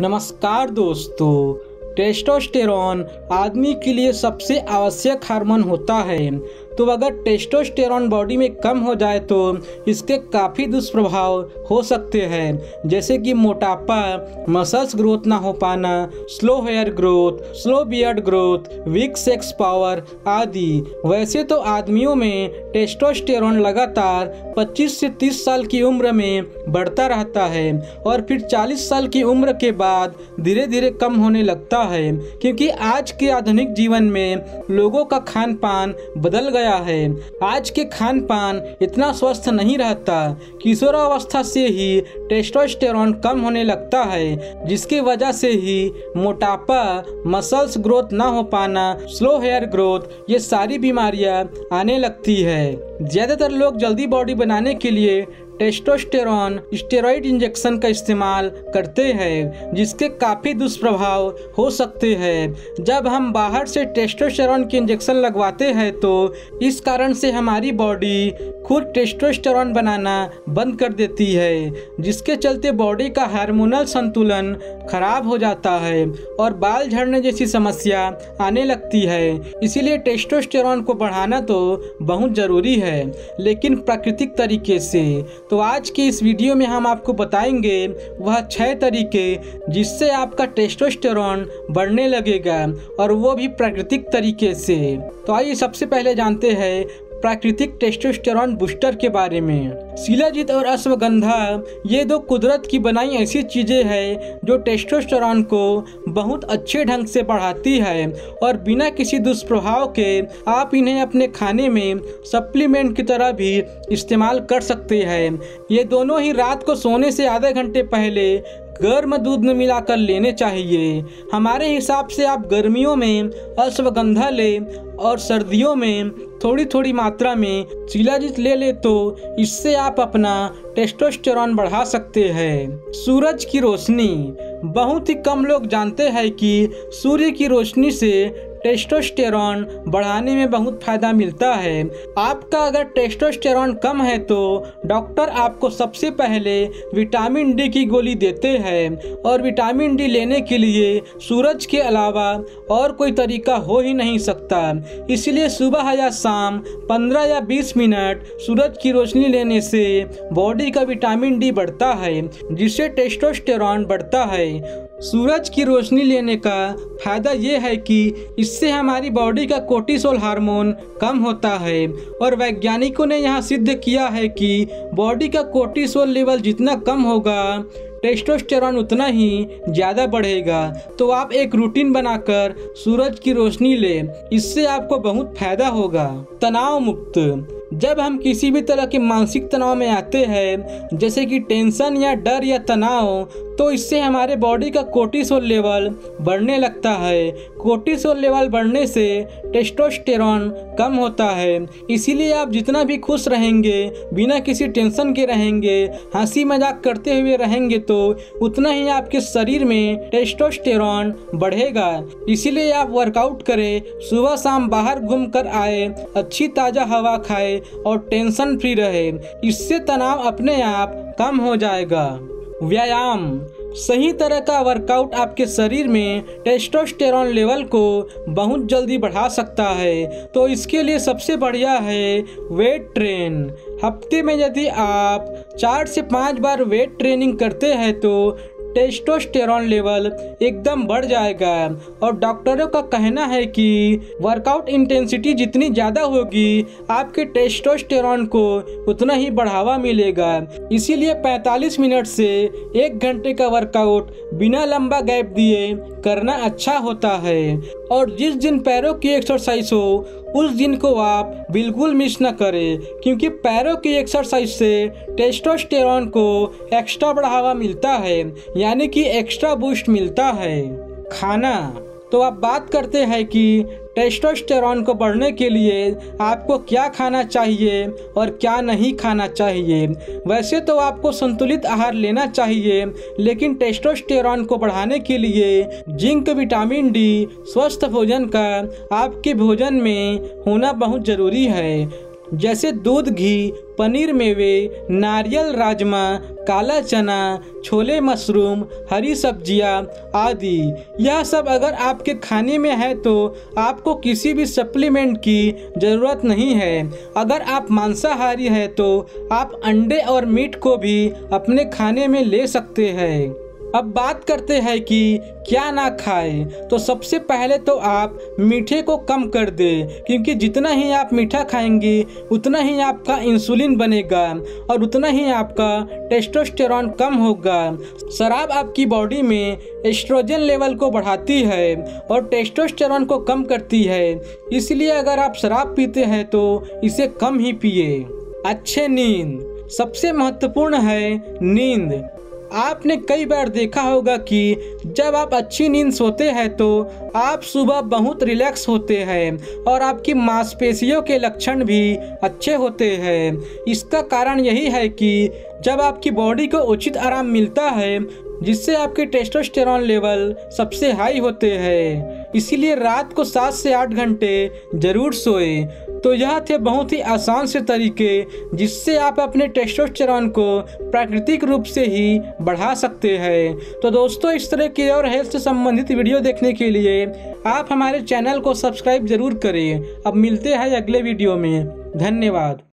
नमस्कार दोस्तों, टेस्टोस्टेरॉन आदमी के लिए सबसे आवश्यक हार्मोन होता है। तो अगर टेस्टोस्टेरॉन बॉडी में कम हो जाए तो इसके काफ़ी दुष्प्रभाव हो सकते हैं, जैसे कि मोटापा, मसल्स ग्रोथ ना हो पाना, slow hair growth, slow beard growth, weak sex power आदि। वैसे तो आदमियों में टेस्टोस्टेरॉन लगातार 25 से 30 साल की उम्र में बढ़ता रहता है और फिर 40 साल की उम्र के बाद धीरे धीरे कम होने लगता है, क्योंकि आज के आधुनिक जीवन में लोगों का खान पान बदल गया है। आज के खान पान इतना स्वस्थ नहीं रहता। किशोरावस्था से ही टेस्टोस्टेरॉन कम होने लगता है, जिसकी वजह से ही मोटापा, मसल्स ग्रोथ ना हो पाना, स्लो हेयर ग्रोथ, ये सारी बीमारियां आने लगती है। ज्यादातर लोग जल्दी बॉडी बनाने के लिए टेस्टोस्टेरॉन स्टेरॉइड इंजेक्शन का इस्तेमाल करते हैं, जिसके काफ़ी दुष्प्रभाव हो सकते हैं। जब हम बाहर से टेस्टोस्टेरॉन के इंजेक्शन लगवाते हैं तो इस कारण से हमारी बॉडी खुद टेस्टोस्टेरॉन बनाना बंद कर देती है, जिसके चलते बॉडी का हार्मोनल संतुलन खराब हो जाता है और बाल झड़ने जैसी समस्या आने लगती है। इसीलिए टेस्टोस्टेरॉन को बढ़ाना तो बहुत ज़रूरी है, लेकिन प्राकृतिक तरीके से। तो आज की इस वीडियो में हम आपको बताएंगे वह 6 तरीके जिससे आपका टेस्टोस्टेरॉन बढ़ने लगेगा, और वो भी प्राकृतिक तरीके से। तो आइए सबसे पहले जानते हैं प्राकृतिक टेस्टोस्टेरॉन बूस्टर के बारे में। शिलाजीत और अश्वगंधा ये दो कुदरत की बनाई ऐसी चीज़ें हैं जो टेस्टोस्टेरॉन को बहुत अच्छे ढंग से बढ़ाती है, और बिना किसी दुष्प्रभाव के आप इन्हें अपने खाने में सप्लीमेंट की तरह भी इस्तेमाल कर सकते हैं। ये दोनों ही रात को सोने से आधे घंटे पहले गर्म दूध में मिलाकर लेने चाहिए। हमारे हिसाब से आप गर्मियों में अश्वगंधा लें और सर्दियों में थोड़ी थोड़ी मात्रा में शिलाजीत ले ले, तो इससे आप अपना टेस्टोस्टेरॉन बढ़ा सकते हैं। सूरज की रोशनी। बहुत ही कम लोग जानते हैं कि सूर्य की रोशनी से टेस्टोस्टेरॉन बढ़ाने में बहुत फायदा मिलता है। आपका अगर टेस्टोस्टेरॉन कम है तो डॉक्टर आपको सबसे पहले विटामिन डी की गोली देते हैं, और विटामिन डी लेने के लिए सूरज के अलावा और कोई तरीका हो ही नहीं सकता। इसलिए सुबह या शाम 15 या 20 मिनट सूरज की रोशनी लेने से बॉडी का विटामिन डी बढ़ता है, जिससे टेस्टोस्टेरॉन बढ़ता है। सूरज की रोशनी लेने का फायदा ये है कि इससे हमारी बॉडी का कोर्टिसोल हार्मोन कम होता है, और वैज्ञानिकों ने यह सिद्ध किया है कि बॉडी का कोर्टिसोल लेवल जितना कम होगा टेस्टोस्टेरॉन उतना ही ज़्यादा बढ़ेगा। तो आप एक रूटीन बनाकर सूरज की रोशनी लें, इससे आपको बहुत फायदा होगा। तनाव मुक्त। जब हम किसी भी तरह के मानसिक तनाव में आते हैं, जैसे कि टेंशन या डर या तनाव, तो इससे हमारे बॉडी का कोर्टिसोल लेवल बढ़ने लगता है। कोर्टिसोल लेवल बढ़ने से टेस्टोस्टेरॉन कम होता है। इसीलिए आप जितना भी खुश रहेंगे, बिना किसी टेंशन के रहेंगे, हंसी मजाक करते हुए रहेंगे, तो उतना ही आपके शरीर में टेस्टोस्टेरॉन बढ़ेगा। इसीलिए आप वर्कआउट करें, सुबह शाम बाहर घूम कर आए, अच्छी ताज़ा हवा खाए और टेंशन फ्री रहे। इससे तनाव अपने आप कम हो जाएगा। व्यायाम। सही तरह का वर्कआउट आपके शरीर में टेस्टोस्टेरॉन लेवल को बहुत जल्दी बढ़ा सकता है। तो इसके लिए सबसे बढ़िया है वेट ट्रेन। हफ्ते में यदि आप 4 से 5 बार वेट ट्रेनिंग करते हैं तो टेस्टोस्टेरॉन लेवल एकदम बढ़ जाएगा। और डॉक्टरों का कहना है कि वर्कआउट इंटेंसिटी जितनी ज़्यादा होगी, आपके टेस्टोस्टेरॉन को उतना ही बढ़ावा मिलेगा। इसीलिए 45 मिनट से 1 घंटे का वर्कआउट बिना लंबा गैप दिए करना अच्छा होता है। और जिस दिन पैरों की एक्सरसाइज हो उस दिन को आप बिल्कुल मिस न करें, क्योंकि पैरों की एक्सरसाइज से टेस्टोस्टेरॉन को एक्स्ट्रा बढ़ावा मिलता है, यानी कि एक्स्ट्रा बूस्ट मिलता है। खाना। तो अब बात करते हैं कि टेस्टोस्टेरॉन को बढ़ने के लिए आपको क्या खाना चाहिए और क्या नहीं खाना चाहिए। वैसे तो आपको संतुलित आहार लेना चाहिए, लेकिन टेस्टोस्टेरॉन को बढ़ाने के लिए जिंक, विटामिन डी, स्वस्थ भोजन का आपके भोजन में होना बहुत ज़रूरी है। जैसे दूध, घी, पनीर, मेवे, नारियल, राजमा, काला चना, छोले, मशरूम, हरी सब्जियां आदि। यह सब अगर आपके खाने में है तो आपको किसी भी सप्लीमेंट की ज़रूरत नहीं है। अगर आप मांसाहारी हैं तो आप अंडे और मीट को भी अपने खाने में ले सकते हैं। अब बात करते हैं कि क्या ना खाएं। तो सबसे पहले तो आप मीठे को कम कर दें, क्योंकि जितना ही आप मीठा खाएंगे उतना ही आपका इंसुलिन बनेगा और उतना ही आपका टेस्टोस्टेरॉन कम होगा। शराब आपकी बॉडी में एस्ट्रोजन लेवल को बढ़ाती है और टेस्टोस्टेरॉन को कम करती है, इसलिए अगर आप शराब पीते हैं तो इसे कम ही पिए। अच्छे नींद सबसे महत्वपूर्ण है। नींद आपने कई बार देखा होगा कि जब आप अच्छी नींद सोते हैं तो आप सुबह बहुत रिलैक्स होते हैं और आपकी मांसपेशियों के लक्षण भी अच्छे होते हैं। इसका कारण यही है कि जब आपकी बॉडी को उचित आराम मिलता है, जिससे आपके टेस्टोस्टेरॉन लेवल सबसे हाई होते हैं। इसीलिए रात को 7 से 8 घंटे जरूर सोएं। तो यह थे बहुत ही आसान से तरीके जिससे आप अपने टेस्टोस्टेरॉन को प्राकृतिक रूप से ही बढ़ा सकते हैं। तो दोस्तों, इस तरह की और हेल्थ से संबंधित वीडियो देखने के लिए आप हमारे चैनल को सब्सक्राइब जरूर करें। अब मिलते हैं अगले वीडियो में। धन्यवाद।